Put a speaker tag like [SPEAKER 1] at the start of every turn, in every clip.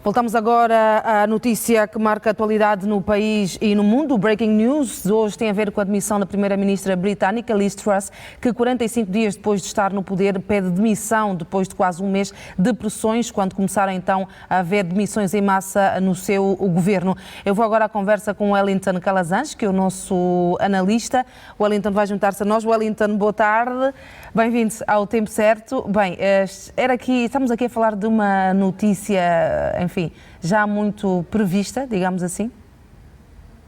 [SPEAKER 1] Voltamos agora à notícia que marca a atualidade no país e no mundo. O Breaking News de hoje tem a ver com a demissão da primeira-ministra britânica, Liz Truss, que 45 dias depois de estar no poder pede demissão depois de quase um mês de pressões, quando começaram então a haver demissões em massa no seu governo. Eu vou agora à conversa com o Wellington Calazans, que é o nosso analista. O Wellington vai juntar-se a nós. Wellington, boa tarde. Bem-vindo ao Tempo Certo. Bem, estamos aqui a falar de uma notícia, enfim, já muito prevista, digamos assim.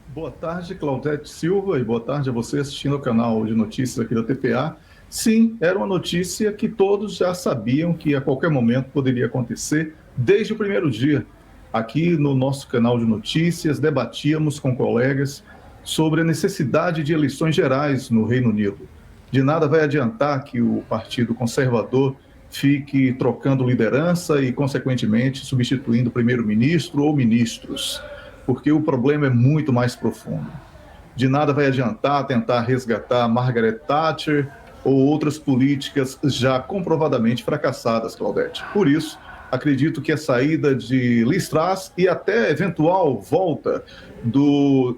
[SPEAKER 2] Boa tarde, Claudete Silva, e boa tarde a você assistindo ao canal de notícias aqui da TPA. Sim, era uma notícia que todos já sabiam que a qualquer momento poderia acontecer desde o primeiro dia. Aqui no nosso canal de notícias, debatíamos com colegas sobre a necessidade de eleições gerais no Reino Unido. De nada vai adiantar que o Partido Conservador fique trocando liderança e, consequentemente, substituindo primeiro-ministro ou ministros, porque o problema é muito mais profundo. De nada vai adiantar tentar resgatar Margaret Thatcher ou outras políticas já comprovadamente fracassadas, Claudete. Por isso, acredito que a saída de Liz Truss e até eventual volta do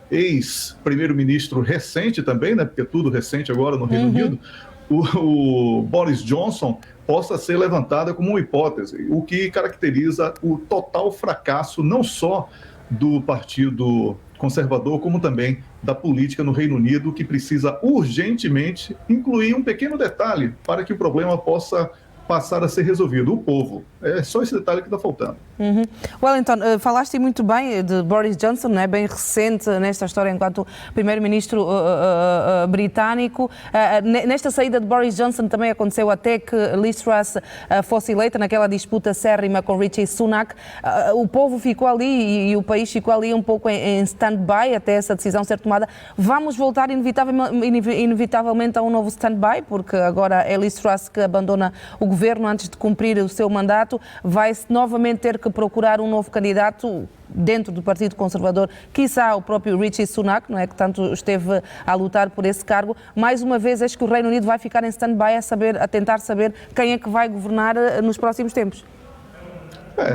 [SPEAKER 2] ex-primeiro-ministro recente também, né, porque é tudo recente agora no Reino Unido, o Boris Johnson, possa ser levantada como uma hipótese, o que caracteriza o total fracasso não só do Partido Conservador, como também da política no Reino Unido, que precisa urgentemente incluir um pequeno detalhe para que o problema possa passar a ser resolvido, o povo. É só esse detalhe que está faltando.
[SPEAKER 1] Wellington, falaste muito bem de Boris Johnson, né? Bem recente nesta história enquanto primeiro-ministro britânico. Nesta saída de Boris Johnson também aconteceu até que Liz Truss fosse eleita naquela disputa acérrima com Rishi Sunak. O povo ficou ali e o país ficou ali um pouco em stand-by até essa decisão ser tomada. Vamos voltar inevitavelmente a um novo stand-by, porque agora é Liz Truss que abandona o governo antes de cumprir o seu mandato. Vai-se novamente ter que procurar um novo candidato dentro do Partido Conservador, quiçá o próprio Rishi Sunak, não é, que tanto esteve a lutar por esse cargo. Mais uma vez, acho que o Reino Unido vai ficar em stand-by a tentar saber quem é que vai governar nos próximos tempos.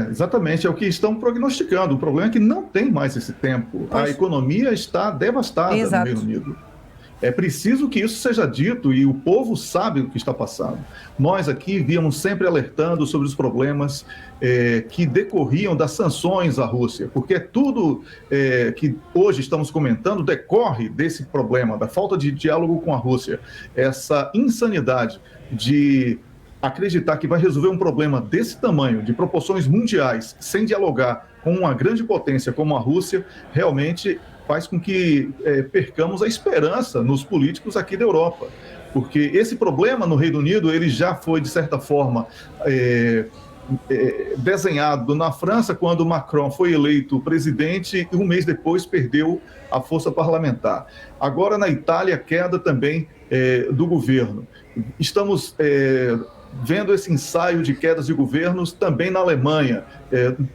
[SPEAKER 2] Exatamente, é o que estão prognosticando. O problema é que não tem mais esse tempo. A economia está devastada no Reino Unido. É preciso que isso seja dito e o povo sabe o que está passando. Nós aqui víamos sempre alertando sobre os problemas que decorriam das sanções à Rússia, porque tudo que hoje estamos comentando decorre desse problema, da falta de diálogo com a Rússia, essa insanidade de acreditar que vai resolver um problema desse tamanho, de proporções mundiais, sem dialogar com uma grande potência como a Rússia, realmente faz com que percamos a esperança nos políticos aqui da Europa. Porque esse problema no Reino Unido, ele já foi, de certa forma, desenhado na França, quando Macron foi eleito presidente e um mês depois perdeu a força parlamentar. Agora, na Itália, a queda também do governo. Estamos vendo esse ensaio de quedas de governos também na Alemanha.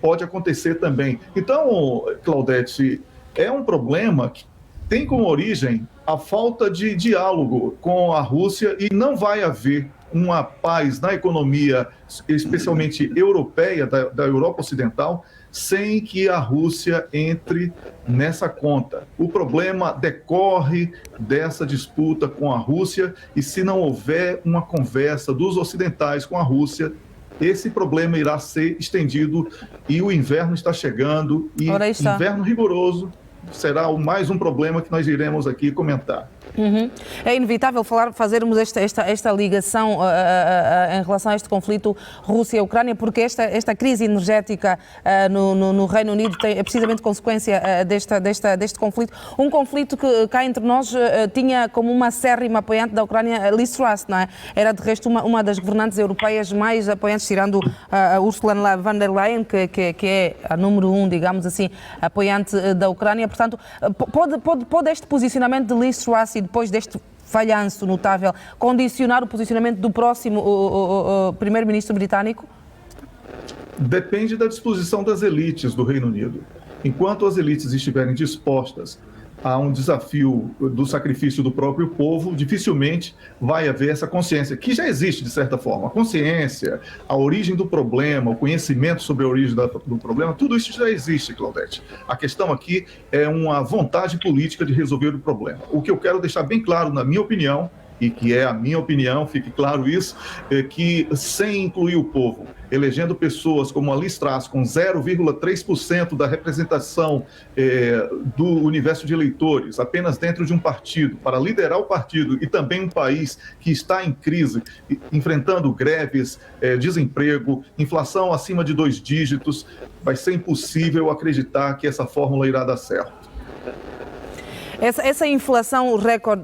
[SPEAKER 2] Pode acontecer também. Então, Claudete, é um problema que tem como origem a falta de diálogo com a Rússia e não vai haver uma paz na economia, especialmente europeia, da Europa Ocidental, sem que a Rússia entre nessa conta. O problema decorre dessa disputa com a Rússia e se não houver uma conversa dos ocidentais com a Rússia, esse problema irá ser estendido e o inverno está chegando e inverno rigoroso será mais um problema que nós iremos aqui comentar.
[SPEAKER 1] É inevitável fazermos esta ligação em relação a este conflito Rússia-Ucrânia, porque esta crise energética no Reino Unido é precisamente consequência deste conflito. Um conflito que cá entre nós tinha como uma acérrima apoiante da Ucrânia Liz Truss, não é? Era de resto uma das governantes europeias mais apoiantes, tirando a Ursula von der Leyen, que é a número 1, digamos assim, apoiante da Ucrânia. Portanto, pode este posicionamento de Liz Truss e depois deste falhanço notável condicionar o posicionamento do próximo primeiro-ministro britânico?
[SPEAKER 2] Depende da disposição das elites do Reino Unido. Enquanto as elites estiverem dispostas há um desafio do sacrifício do próprio povo, dificilmente vai haver essa consciência, que já existe de certa forma. A consciência, a origem do problema, o conhecimento sobre a origem do problema, tudo isso já existe, Claudete. A questão aqui é uma vontade política de resolver o problema. O que eu quero deixar bem claro, na minha opinião, e que é a minha opinião, fique claro isso, é que sem incluir o povo, elegendo pessoas como a Liz Truss, com 0,3% da representação do universo de eleitores, apenas dentro de um partido, para liderar o partido e também um país que está em crise, enfrentando greves, desemprego, inflação acima de 2 dígitos, vai ser impossível acreditar que essa fórmula irá dar certo.
[SPEAKER 1] Essa inflação recorde,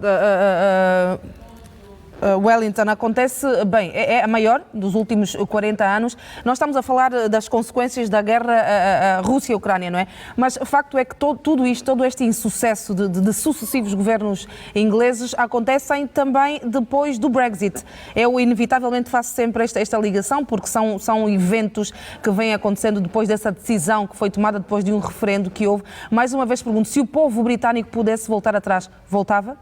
[SPEAKER 1] Wellington, acontece, bem, é a maior dos últimos 40 anos. Nós estamos a falar das consequências da guerra Rússia-Ucrânia, não é? Mas o facto é que todo este insucesso de sucessivos governos ingleses acontecem também depois do Brexit. Eu inevitavelmente faço sempre esta ligação, porque são eventos que vêm acontecendo depois dessa decisão que foi tomada depois de um referendo que houve. Mais uma vez pergunto, se o povo britânico pudesse voltar atrás, voltava?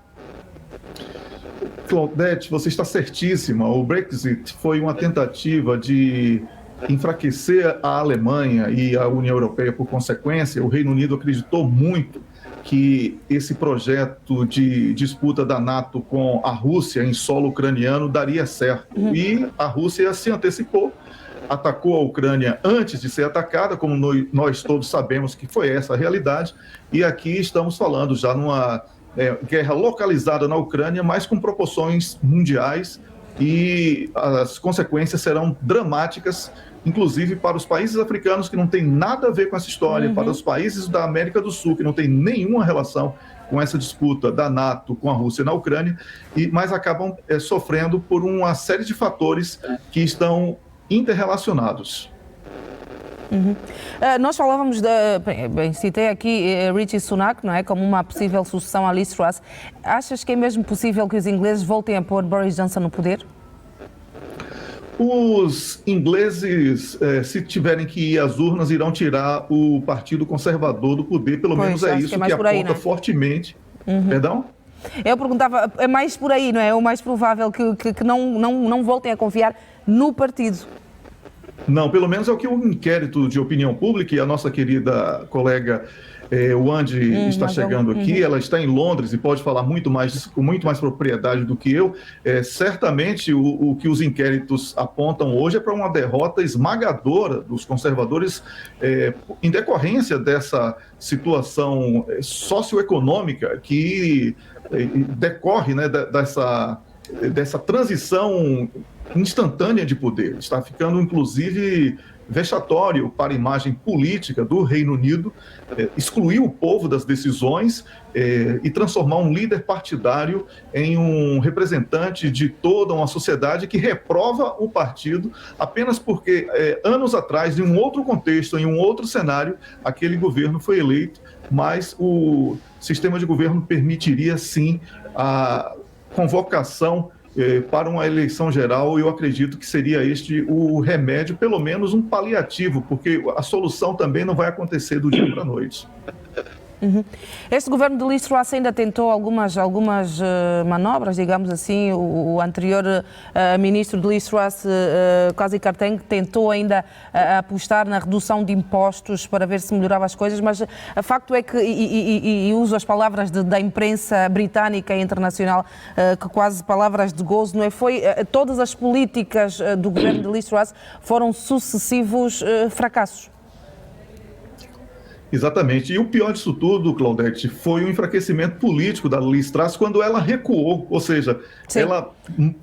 [SPEAKER 2] Claudete, você está certíssima. O Brexit foi uma tentativa de enfraquecer a Alemanha e a União Europeia por consequência. O Reino Unido acreditou muito que esse projeto de disputa da NATO com a Rússia em solo ucraniano daria certo. E a Rússia se antecipou, atacou a Ucrânia antes de ser atacada, como nós todos sabemos que foi essa a realidade. E aqui estamos falando já numa guerra localizada na Ucrânia, mas com proporções mundiais, e as consequências serão dramáticas, inclusive para os países africanos, que não tem nada a ver com essa história, para os países da América do Sul, que não tem nenhuma relação com essa disputa da NATO com a Rússia na Ucrânia, mas acabam sofrendo por uma série de fatores que estão interrelacionados.
[SPEAKER 1] Nós falávamos, citei aqui Rishi Sunak, não é, como uma possível sucessão a Liz Truss. Achas que é mesmo possível que os ingleses voltem a pôr Boris Johnson no poder?
[SPEAKER 2] Os ingleses, se tiverem que ir às urnas, irão tirar o Partido Conservador do poder, pelo menos é isso que aponta fortemente. Perdão?
[SPEAKER 1] Eu perguntava, é mais por aí, não é? É o mais provável que não voltem a confiar no partido.
[SPEAKER 2] Não, pelo menos é o que o inquérito de opinião pública, e a nossa querida colega Wandi está chegando aqui, ela está em Londres e pode falar com muito mais propriedade do que eu. Certamente o que os inquéritos apontam hoje é para uma derrota esmagadora dos conservadores em decorrência dessa situação socioeconômica que decorre, né, dessa transição instantânea de poder. Está ficando, inclusive, vexatório para a imagem política do Reino Unido excluir o povo das decisões e transformar um líder partidário em um representante de toda uma sociedade que reprova o partido apenas porque, anos atrás, em um outro contexto, em um outro cenário, aquele governo foi eleito, mas o sistema de governo permitiria, sim, a convocação para uma eleição geral. Eu acredito que seria este o remédio, pelo menos um paliativo, porque a solução também não vai acontecer do dia para a noite.
[SPEAKER 1] Este governo de Liz Truss ainda tentou algumas manobras, digamos assim. O anterior ministro de Liz Truss, Kwasi Kwarteng, tentou ainda apostar na redução de impostos para ver se melhorava as coisas, mas o facto é que, e uso as palavras da imprensa britânica e internacional, que quase palavras de gozo, não é? Todas as políticas do governo de Liz Truss foram sucessivos fracassos.
[SPEAKER 2] Exatamente. E o pior disso tudo, Claudete, foi o enfraquecimento político da Liz Truss quando ela recuou, ou seja, ela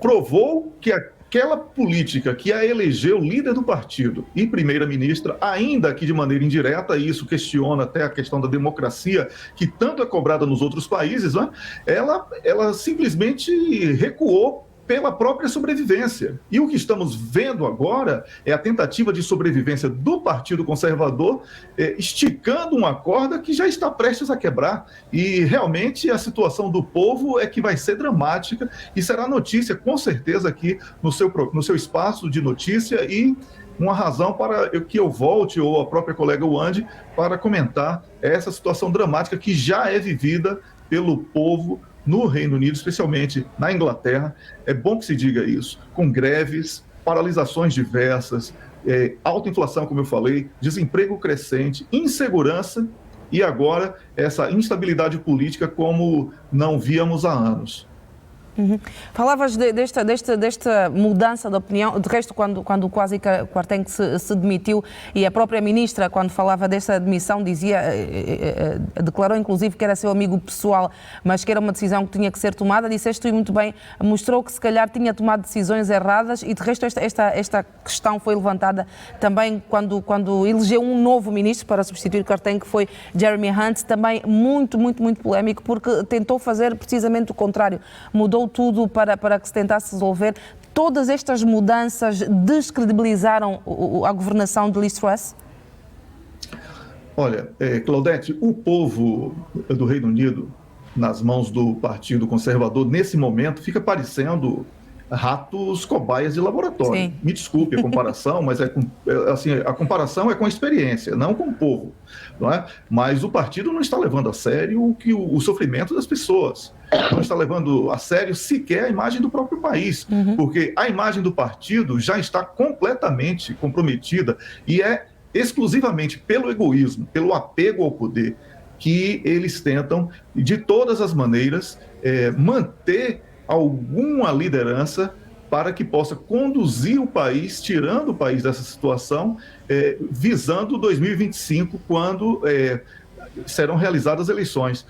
[SPEAKER 2] provou que aquela política que a elegeu líder do partido e primeira-ministra, ainda que de maneira indireta, e isso questiona até a questão da democracia, que tanto é cobrada nos outros países, né? Ela simplesmente recuou pela própria sobrevivência. E o que estamos vendo agora é a tentativa de sobrevivência do Partido Conservador, esticando uma corda que já está prestes a quebrar. E realmente a situação do povo é que vai ser dramática e será notícia, com certeza, aqui no seu espaço de notícia, e uma razão para que eu volte, ou a própria colega Wande, para comentar essa situação dramática que já é vivida pelo povo no Reino Unido, especialmente na Inglaterra. É bom que se diga isso, com greves, paralisações diversas, alta inflação, como eu falei, desemprego crescente, insegurança e agora essa instabilidade política como não víamos há anos.
[SPEAKER 1] Uhum. Falavas desta mudança de opinião, de resto, quando quase Kwarteng se demitiu, e a própria ministra, quando falava desta demissão, declarou inclusive que era seu amigo pessoal, mas que era uma decisão que tinha que ser tomada. Disseste tu muito bem, mostrou que se calhar tinha tomado decisões erradas, e de resto esta questão foi levantada também quando elegeu um novo ministro para substituir Kwarteng, que foi Jeremy Hunt, também muito polémico, porque tentou fazer precisamente o contrário, mudou tudo para que se tentasse resolver. Todas estas mudanças descredibilizaram a governação de Liz Truss?
[SPEAKER 2] Olha, Claudete, o povo do Reino Unido, nas mãos do Partido Conservador, nesse momento, fica parecendo ratos cobaias de laboratório. Sim. Me desculpe a comparação, mas assim, a comparação é com a experiência, não com o povo. Não é? Mas o partido não está levando a sério o sofrimento das pessoas. Não está levando a sério sequer a imagem do próprio país, porque a imagem do partido já está completamente comprometida e é exclusivamente pelo egoísmo, pelo apego ao poder, que eles tentam, de todas as maneiras, manter alguma liderança para que possa conduzir o país, tirando o país dessa situação, visando 2025, quando serão realizadas eleições.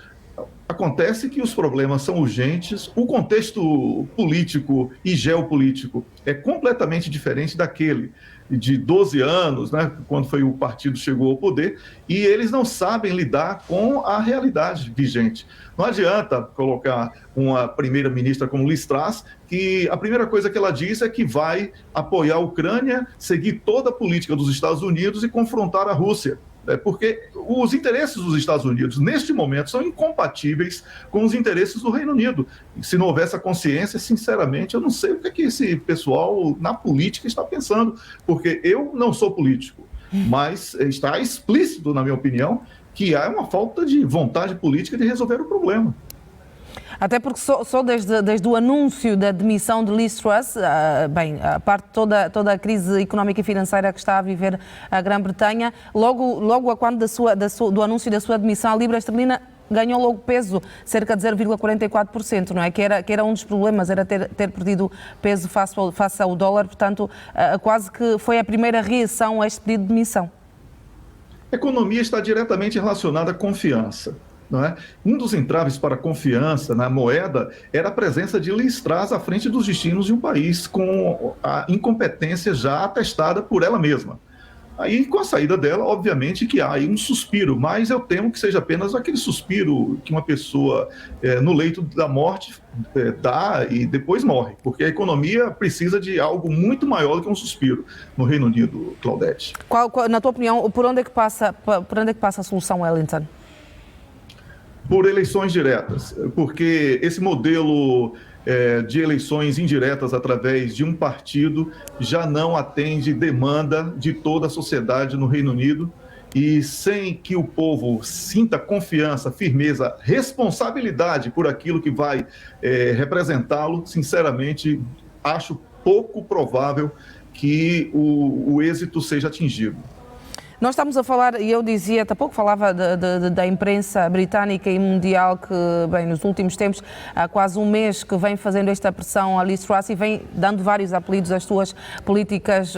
[SPEAKER 2] Acontece que os problemas são urgentes, o contexto político e geopolítico é completamente diferente daquele de 12 anos, né, quando foi o partido chegou ao poder, e eles não sabem lidar com a realidade vigente. Não adianta colocar uma primeira-ministra como Liz Truss, que a primeira coisa que ela diz é que vai apoiar a Ucrânia, seguir toda a política dos Estados Unidos e confrontar a Rússia. Porque os interesses dos Estados Unidos, neste momento, são incompatíveis com os interesses do Reino Unido. Se não houver essa consciência, sinceramente, eu não sei o que esse pessoal na política está pensando, porque eu não sou político, mas está explícito, na minha opinião, que há uma falta de vontade política de resolver o problema.
[SPEAKER 1] Até porque só desde o anúncio da demissão de Liz Truss, a parte toda a crise económica e financeira que está a viver a Grã-Bretanha, logo a quando do anúncio da sua demissão, a libra esterlina ganhou logo peso, cerca de 0,44%, não é? Que era um dos problemas, era ter perdido peso face ao dólar, portanto, quase que foi a primeira reação a este pedido de demissão.
[SPEAKER 2] A economia está diretamente relacionada à confiança. Não é? Um dos entraves para a confiança na moeda era a presença de Liz Truss à frente dos destinos de um país, com a incompetência já atestada por ela mesma. Aí, com a saída dela, obviamente que há aí um suspiro, mas eu temo que seja apenas aquele suspiro que uma pessoa no leito da morte dá e depois morre, porque a economia precisa de algo muito maior do que um suspiro no Reino Unido, Claudete.
[SPEAKER 1] Na tua opinião, por onde é que passa a solução, Wellington?
[SPEAKER 2] Por eleições diretas, porque esse modelo de eleições indiretas através de um partido já não atende demanda de toda a sociedade no Reino Unido, e sem que o povo sinta confiança, firmeza, responsabilidade por aquilo que vai representá-lo, sinceramente, acho pouco provável que o êxito seja atingido.
[SPEAKER 1] Nós estamos a falar, e eu dizia, há pouco falava da imprensa britânica e mundial que, bem, nos últimos tempos, há quase um mês que vem fazendo esta pressão a Liz Truss e vem dando vários apelidos às suas políticas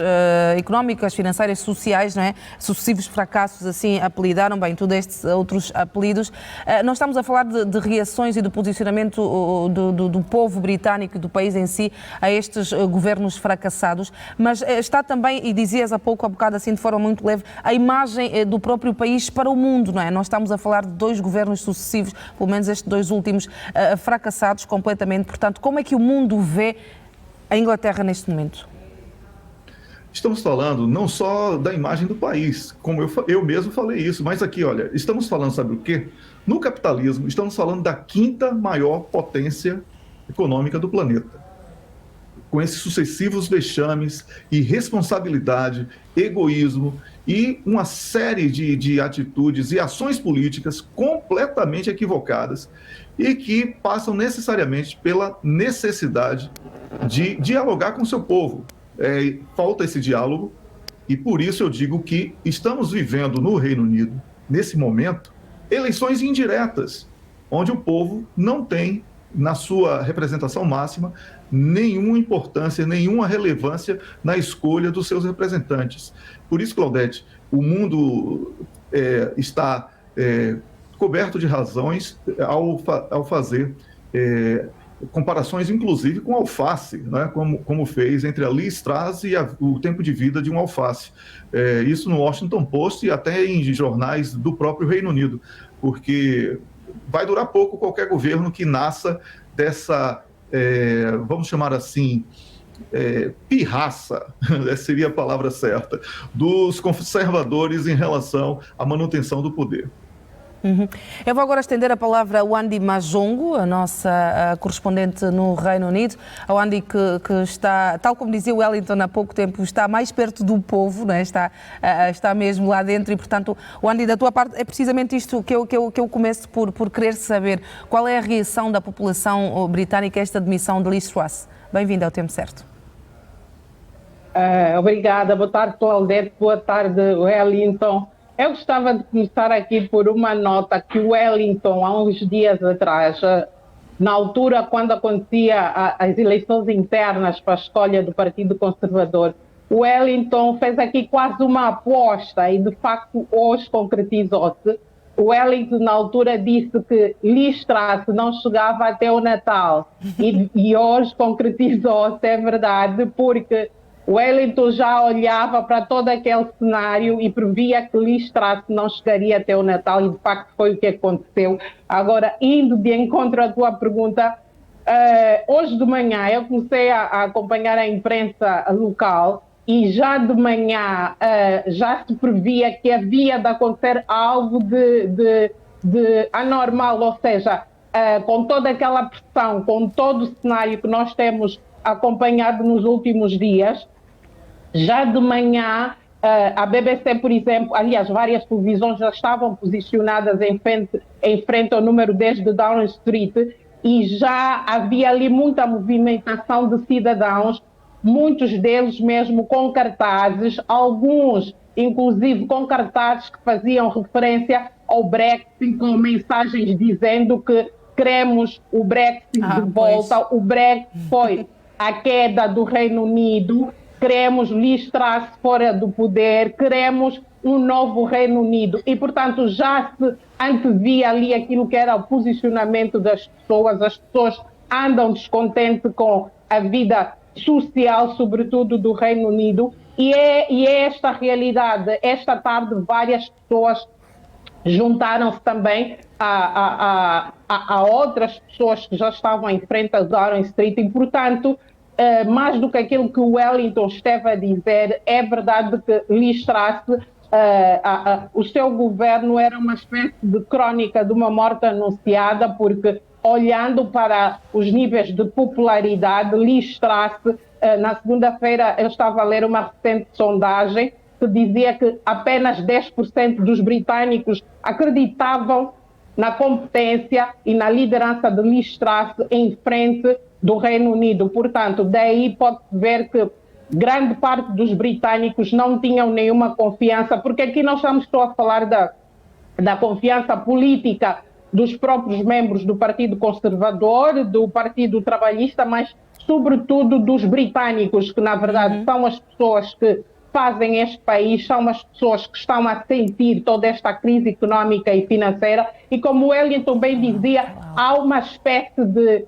[SPEAKER 1] económicas, financeiras, sociais, não é? Sucessivos fracassos, assim apelidaram, bem, todos estes outros apelidos. Nós estamos a falar de reações e do posicionamento do povo britânico e do país em si a estes governos fracassados, mas está também, e dizias há bocado assim de forma muito leve, a imagem do próprio país para o mundo, não é? Nós estamos a falar de 2 governos sucessivos, pelo menos estes 2 últimos, fracassados completamente. Portanto, como é que o mundo vê a Inglaterra neste momento?
[SPEAKER 2] Estamos falando não só da imagem do país, como eu mesmo falei isso, mas aqui, olha, estamos falando, sabe o quê? No capitalismo, estamos falando da 5ª maior potência econômica do planeta. com esses sucessivos vexames, irresponsabilidade, egoísmo e uma série de atitudes e ações políticas completamente equivocadas e que passam necessariamente pela necessidade de dialogar com o seu povo. Falta esse diálogo e por isso eu digo que estamos vivendo no Reino Unido, nesse momento, eleições indiretas, onde o povo não tem, na sua representação máxima, nenhuma importância, nenhuma relevância na escolha dos seus representantes. Por isso, Claudete, o mundo está coberto de razões ao fazer comparações, inclusive, com alface, né? como fez entre a Liz Truss e o tempo de vida de um alface. Isso no Washington Post e até em jornais do próprio Reino Unido, porque vai durar pouco qualquer governo que nasça dessa, vamos chamar assim, pirraça, seria a palavra certa, dos conservadores em relação à manutenção do poder.
[SPEAKER 1] Uhum. Eu vou agora estender a palavra a Wandi Majongo, a nossa correspondente no Reino Unido. A Wandi que está, tal como dizia o Wellington há pouco tempo, está mais perto do povo, né? Está mesmo lá dentro e, portanto, Wandi, da tua parte, é precisamente isto que eu começo por querer saber. Qual é a reação da população britânica a esta demissão de Liz Truss? Bem-vinda ao Tempo Certo.
[SPEAKER 3] Obrigada. Boa tarde, Claudete. Boa tarde, Wellington. Eu gostava de começar aqui por uma nota que o Wellington, há uns dias atrás, na altura quando acontecia as eleições internas para a escolha do Partido Conservador, o Wellington fez aqui quase uma aposta e de facto hoje concretizou-se. O Wellington na altura disse que Liz Truss não chegava até o Natal e hoje concretizou-se, é verdade, porque o Wellington já olhava para todo aquele cenário e previa que Liz Truss não chegaria até o Natal e de facto foi o que aconteceu. Agora, indo de encontro à tua pergunta, hoje de manhã eu comecei a acompanhar a imprensa local e já de manhã já se previa que havia de acontecer algo de anormal, ou seja, com toda aquela pressão, com todo o cenário que nós temos acompanhado nos últimos dias. Já de manhã, a BBC, por exemplo, aliás, várias televisões já estavam posicionadas em frente ao número 10 de Downing Street e já havia ali muita movimentação de cidadãos, muitos deles mesmo com cartazes, alguns inclusive com cartazes que faziam referência ao Brexit, com mensagens dizendo que queremos o Brexit de volta, o Brexit foi a queda do Reino Unido, queremos Liz Truss fora do poder, queremos um novo Reino Unido. E, portanto, já se antevia ali aquilo que era o posicionamento das pessoas. As pessoas andam descontentes com a vida social, sobretudo do Reino Unido. E é esta realidade. Esta tarde, várias pessoas juntaram-se também a outras pessoas que já estavam em frente a Downing Street e, portanto, mais do que aquilo que o Wellington esteve a dizer, é verdade que Liz Truss, o seu governo era uma espécie de crónica de uma morte anunciada, porque olhando para os níveis de popularidade, Liz Truss, na segunda-feira eu estava a ler uma recente sondagem que dizia que apenas 10% dos britânicos acreditavam na competência e na liderança de Liz Truss em frente do Reino Unido. Portanto, daí pode-se ver que grande parte dos britânicos não tinham nenhuma confiança, porque aqui nós estamos só a falar da confiança política dos próprios membros do Partido Conservador, do Partido Trabalhista, mas sobretudo dos britânicos, que na verdade são as pessoas que fazem este país, são as pessoas que estão a sentir toda esta crise económica e financeira, e como o Wellington bem dizia, há uma espécie de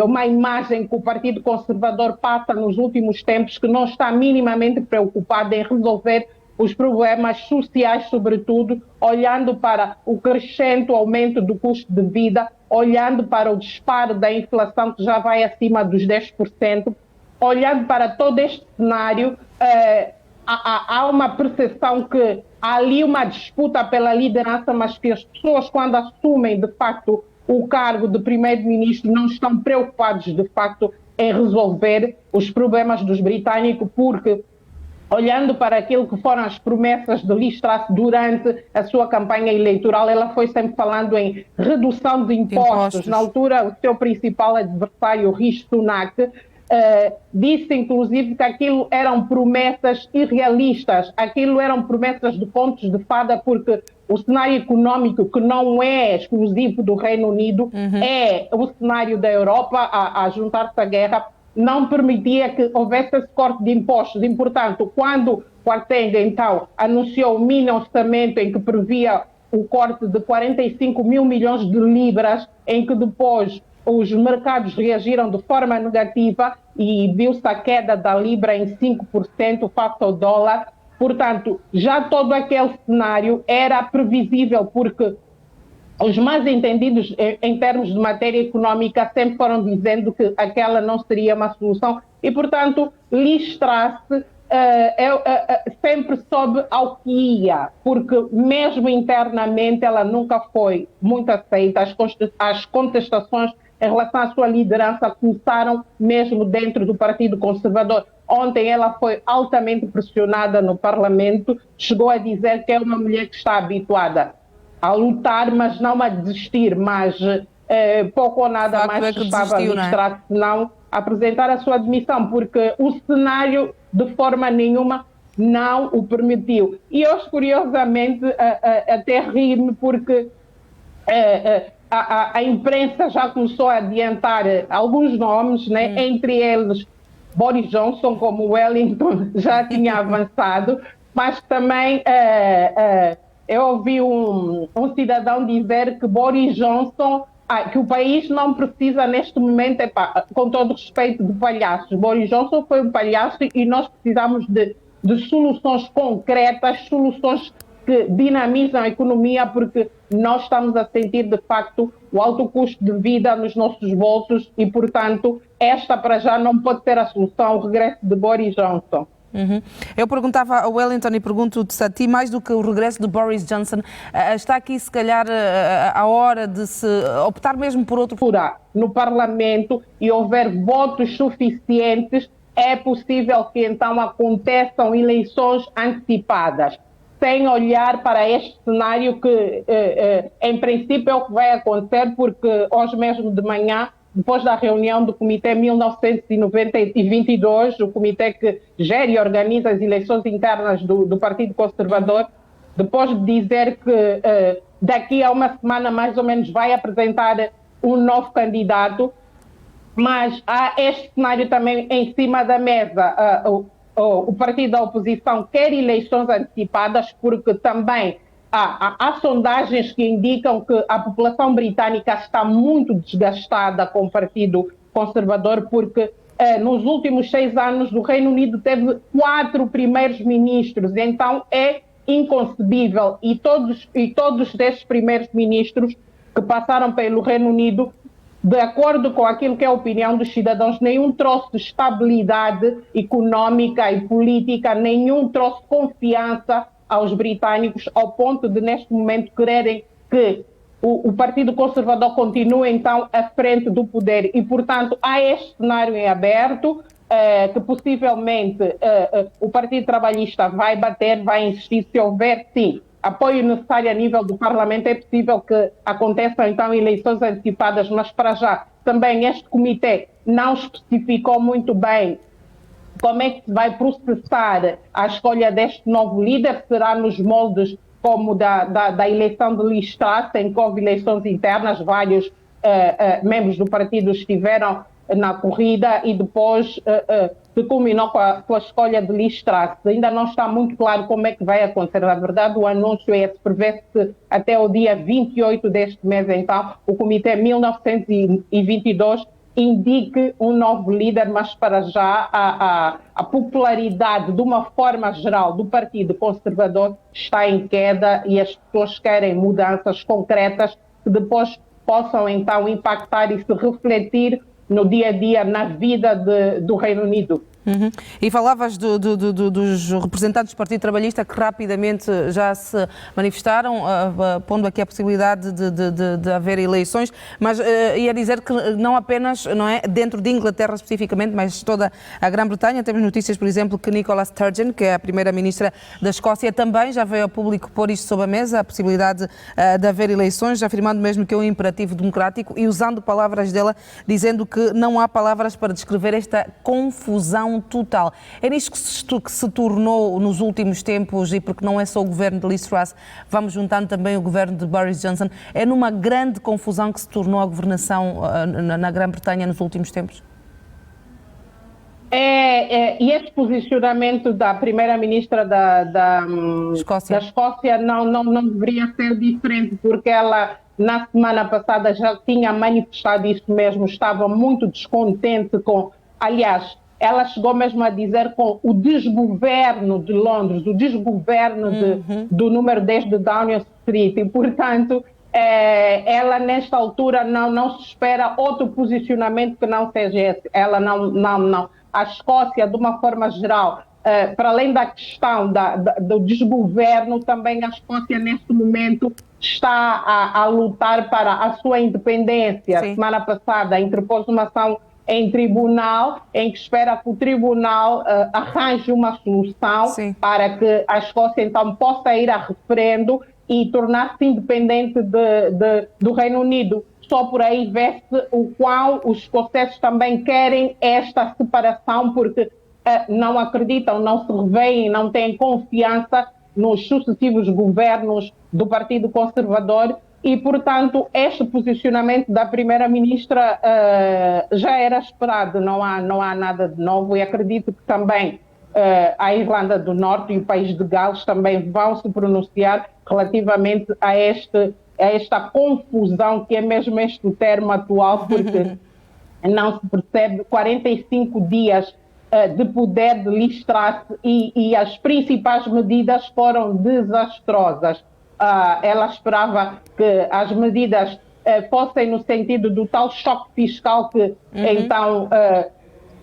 [SPEAKER 3] uma imagem que o Partido Conservador passa nos últimos tempos, que não está minimamente preocupado em resolver os problemas sociais, sobretudo, olhando para o crescente aumento do custo de vida, olhando para o disparo da inflação, que já vai acima dos 10%, olhando para todo este cenário, há uma percepção que há ali uma disputa pela liderança, mas que as pessoas, quando assumem, de facto, o cargo de primeiro-ministro, não estão preocupados, de facto, em resolver os problemas dos britânicos, porque olhando para aquilo que foram as promessas de Liz Truss durante a sua campanha eleitoral, ela foi sempre falando em redução de impostos. Na altura, o seu principal adversário, Rishi Sunak, disse inclusive que aquilo eram promessas irrealistas, aquilo eram promessas de contos de fada, porque o cenário econômico, que não é exclusivo do Reino Unido, é o cenário da Europa a juntar-se à guerra, não permitia que houvesse esse corte de impostos. E, portanto, quando Kwarteng, então, anunciou o mini orçamento em que previa o corte de 45 mil milhões de libras, em que depois os mercados reagiram de forma negativa e viu-se a queda da libra em 5% face ao dólar. Portanto, já todo aquele cenário era previsível, porque os mais entendidos em termos de matéria econômica sempre foram dizendo que aquela não seria uma solução e, portanto, Liz Truss sempre soube ao que ia, porque mesmo internamente ela nunca foi muito aceita. As contestações em relação à sua liderança começaram mesmo dentro do Partido Conservador. Ontem ela foi altamente pressionada no Parlamento, chegou a dizer que é uma mulher que está habituada a lutar, mas não a desistir, mas pouco ou nada mais estava a mostrar, senão apresentar a sua admissão, porque o cenário de forma nenhuma não o permitiu. E hoje, curiosamente, até ri-me, porque a imprensa já começou a adiantar alguns nomes, né? Entre eles Boris Johnson, como Wellington já tinha avançado, mas também eu ouvi um cidadão dizer que Boris Johnson, que o país não precisa neste momento, com todo respeito, de palhaços. Boris Johnson foi um palhaço e nós precisamos de soluções concretas, soluções que dinamizam a economia, porque nós estamos a sentir, de facto, o alto custo de vida nos nossos bolsos e, portanto, esta para já não pode ser a solução, o regresso de Boris Johnson.
[SPEAKER 1] Eu perguntava a Wellington e pergunto-te a ti, mais do que o regresso de Boris Johnson, está aqui se calhar a hora de se optar mesmo por outro...
[SPEAKER 3] No Parlamento e houver votos suficientes, é possível que então aconteçam eleições antecipadas, sem olhar para este cenário que, em princípio, é o que vai acontecer, porque hoje mesmo de manhã, depois da reunião do Comitê 1922, o comitê que gere e organiza as eleições internas do Partido Conservador, depois de dizer que daqui a uma semana mais ou menos vai apresentar um novo candidato, mas há este cenário também em cima da mesa. O partido da oposição quer eleições antecipadas, porque também há sondagens que indicam que a população britânica está muito desgastada com o Partido Conservador, porque nos últimos 6 anos o Reino Unido teve 4 primeiros ministros, então é inconcebível, e todos esses primeiros ministros que passaram pelo Reino Unido, de acordo com aquilo que é a opinião dos cidadãos, nenhum trouxe estabilidade econômica e política, nenhum trouxe confiança aos britânicos, ao ponto de, neste momento, quererem que o Partido Conservador continue, então, à frente do poder. E, portanto, há este cenário em aberto, que possivelmente o Partido Trabalhista vai bater, vai insistir, se houver, sim, apoio necessário a nível do Parlamento, é possível que aconteçam, então, eleições antecipadas, mas, para já, também este comitê não especificou muito bem como é que se vai processar a escolha deste novo líder. Será nos moldes como da eleição de Liz Truss, em que houve eleições internas, vários membros do partido estiveram na corrida e depois se culminou com a escolha de Liz Truss. Ainda não está muito claro como é que vai acontecer. Na verdade, o anúncio prevê-se até o dia 28 deste mês, então, o Comitê 1922 indique um novo líder, mas para já a popularidade, de uma forma geral, do Partido Conservador está em queda e as pessoas querem mudanças concretas que depois possam então impactar e se refletir no dia a dia, na vida do Reino Unido.
[SPEAKER 1] Uhum. E falavas dos representantes do Partido Trabalhista que rapidamente já se manifestaram, pondo aqui a possibilidade de haver eleições, mas ia dizer que não apenas, não é, dentro de Inglaterra especificamente, mas toda a Grã-Bretanha. Temos notícias, por exemplo, que Nicola Sturgeon, que é a primeira-ministra da Escócia, também já veio ao público pôr isto sobre a mesa, a possibilidade de haver eleições, afirmando mesmo que é um imperativo democrático e usando palavras dela, dizendo que não há palavras para descrever esta confusão total. É nisto que se tornou nos últimos tempos, e porque não é só o governo de Liz Truss, vamos juntando também o governo de Boris Johnson, é numa grande confusão que se tornou a governação na Grã-Bretanha nos últimos tempos?
[SPEAKER 3] E esse posicionamento da primeira-ministra da Escócia não deveria ser diferente, porque ela, na semana passada, já tinha manifestado isso mesmo, estava muito descontente com... Aliás, ela chegou mesmo a dizer com o desgoverno de Londres, o desgoverno do número 10 de Downing Street, e, portanto, ela, nesta altura, não se espera outro posicionamento que não seja esse. Ela não. A Escócia, de uma forma geral, para além da questão do desgoverno, também a Escócia, neste momento, está a lutar para a sua independência.
[SPEAKER 1] Sim.
[SPEAKER 3] Semana passada, interpôs uma ação em tribunal, em que espera que o tribunal arranje uma solução. Sim. Para que a Escócia, então, possa ir a referendo e tornar-se independente do Reino Unido. Só por aí vê-se o qual os escoceses também querem esta separação, porque não acreditam, não se revêem, não têm confiança nos sucessivos governos do Partido Conservador e, portanto, este posicionamento da primeira-ministra já era esperado, não há nada de novo, e acredito que também a Irlanda do Norte e o país de Gales também vão se pronunciar relativamente a esta confusão, que é mesmo este o termo atual, porque não se percebe 45 dias de poder de Liz Truss e as principais medidas foram desastrosas. Ela esperava que as medidas fossem no sentido do tal choque fiscal que então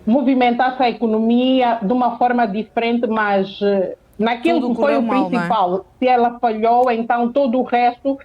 [SPEAKER 3] movimentasse a economia de uma forma diferente, mas naquilo
[SPEAKER 1] tudo
[SPEAKER 3] que foi o
[SPEAKER 1] mal,
[SPEAKER 3] principal, se ela falhou, então todo o resto,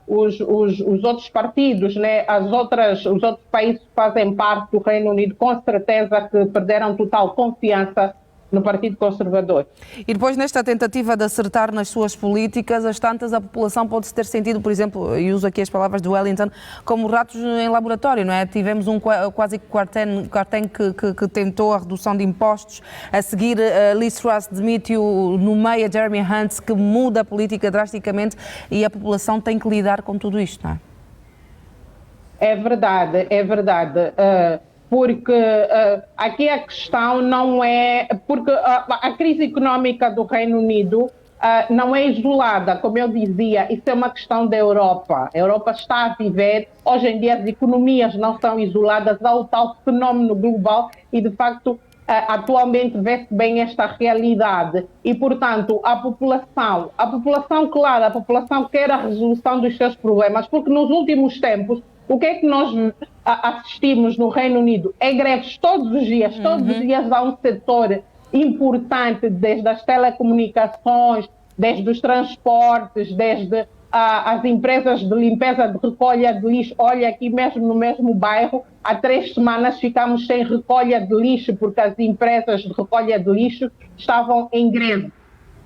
[SPEAKER 3] os outros partidos, né, os outros países que fazem parte do Reino Unido, com certeza que perderam total confiança no Partido Conservador.
[SPEAKER 1] E depois, nesta tentativa de acertar nas suas políticas, às tantas, a população pode-se ter sentido, por exemplo, e uso aqui as palavras do Wellington, como ratos em laboratório, não é? Tivemos quase quartem que tentou a redução de impostos, a seguir Liz Truss demitiu no meio a Jeremy Hunt, que muda a política drasticamente, e a população tem que lidar com tudo isto, não é?
[SPEAKER 3] É verdade, é verdade. Porque aqui a questão não é... Porque a crise económica do Reino Unido não é isolada, como eu dizia, isso é uma questão da Europa. A Europa está a viver, hoje em dia as economias não são isoladas, há o tal fenómeno global e, de facto, atualmente vê-se bem esta realidade. E, portanto, a população, claro, a população quer a resolução dos seus problemas, porque nos últimos tempos, o que é que nós assistimos no Reino Unido? É greves todos os dias. Todos os dias há um setor importante, desde as telecomunicações, desde os transportes, desde as empresas de limpeza, de recolha de lixo. Olha, aqui mesmo no mesmo bairro, há 3 semanas ficamos sem recolha de lixo, porque as empresas de recolha de lixo estavam em greve.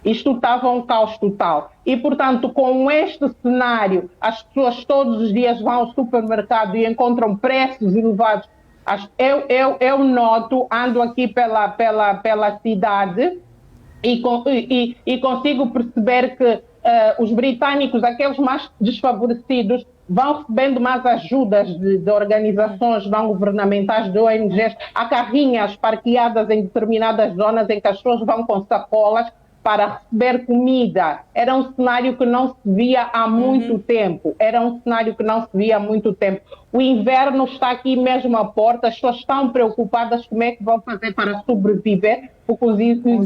[SPEAKER 3] Isto estava um caos total. E, portanto, com este cenário, as pessoas todos os dias vão ao supermercado e encontram preços elevados. Eu noto, ando aqui pela cidade e consigo perceber que os britânicos, aqueles mais desfavorecidos, vão recebendo mais ajudas de organizações não governamentais, de ONGs. Há carrinhas parqueadas em determinadas zonas em que as pessoas vão com sacolas para receber comida. Era um cenário que não se via há muito tempo. O inverno está aqui mesmo à porta, as pessoas estão preocupadas como é que vão fazer para sobreviver, porque os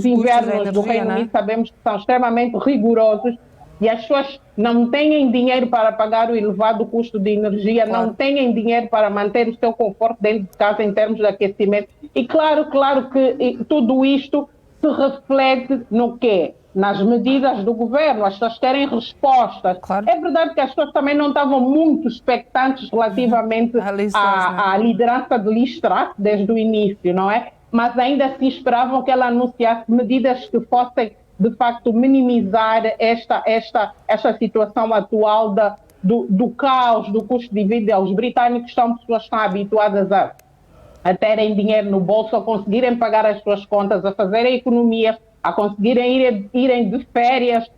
[SPEAKER 3] invernos do Reino Unido sabemos que são extremamente rigorosos e as pessoas não têm dinheiro para pagar o elevado custo de energia, não têm dinheiro para manter o seu conforto dentro de casa em termos de aquecimento. E claro que tudo isto se reflete no quê? Nas medidas do governo, as pessoas querem respostas.
[SPEAKER 1] Claro.
[SPEAKER 3] É verdade que as pessoas também não estavam muito expectantes relativamente à liderança de Liz Truss desde o início, não é? Mas ainda se esperavam que ela anunciasse medidas que fossem, de facto, minimizar esta situação atual do caos, do custo de vida. Os britânicos pessoas estão habituadas a terem dinheiro no bolso, a conseguirem pagar as suas contas, a fazerem economia, a conseguirem irem de férias,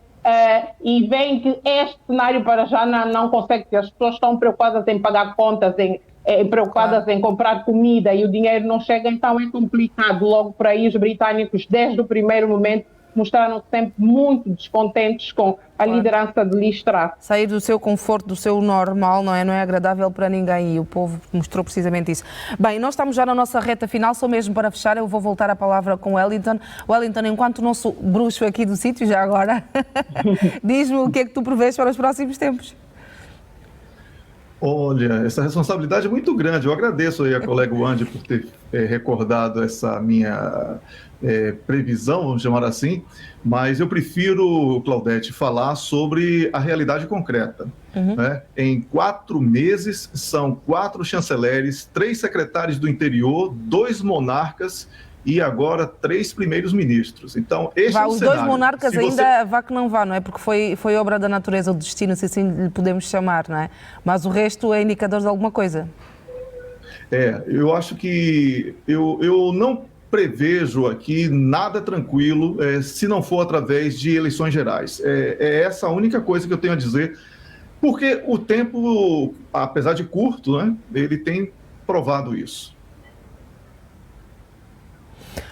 [SPEAKER 3] e veem que este cenário para já não consegue, que as pessoas estão preocupadas em pagar contas, preocupadas em comprar comida e o dinheiro não chega, então é complicado. Logo por aí os britânicos, desde o primeiro momento, mostraram-se sempre muito descontentes com a liderança de Liz Truss.
[SPEAKER 1] Sair do seu conforto, do seu normal, não é agradável para ninguém e o povo mostrou precisamente isso. Bem, nós estamos já na nossa reta final, só mesmo para fechar, eu vou voltar a palavra com o Wellington. Wellington, enquanto o nosso bruxo aqui do sítio, já agora, diz-me o que é que tu prevês para os próximos tempos.
[SPEAKER 2] Olha, essa responsabilidade é muito grande. Eu agradeço aí a colega Wandy por ter recordado essa minha previsão, vamos chamar assim, mas eu prefiro, Claudete, falar sobre a realidade concreta. Né? Em 4 meses, são 4 chanceleres, 3 secretários do interior, 2 monarcas e agora 3 primeiros ministros. Então, este é o
[SPEAKER 1] os
[SPEAKER 2] cenário.
[SPEAKER 1] 2 monarcas ainda vá que não vá, não é? Porque foi obra da natureza, o destino, se assim lhe podemos chamar, não é? Mas o resto é indicador de alguma coisa.
[SPEAKER 2] Eu acho que eu não prevejo aqui nada tranquilo se não for através de eleições gerais. É essa a única coisa que eu tenho a dizer, porque o tempo, apesar de curto, né, ele tem provado isso.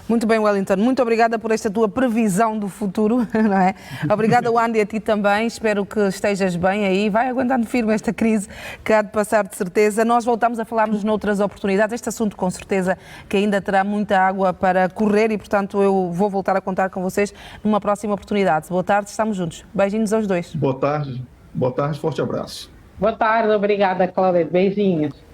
[SPEAKER 1] Muito bem, Wellington. Muito obrigada por esta tua previsão do futuro, não é? Obrigada, Wandy, a ti também. Espero que estejas bem aí. Vai aguentando firme esta crise que há de passar, de certeza. Nós voltamos a falar-nos noutras oportunidades. Este assunto, com certeza, que ainda terá muita água para correr e, portanto, eu vou voltar a contar com vocês numa próxima oportunidade. Boa tarde, estamos juntos. Beijinhos aos dois.
[SPEAKER 2] Boa tarde, forte abraço.
[SPEAKER 3] Boa tarde, obrigada, Cláudia. Beijinhos.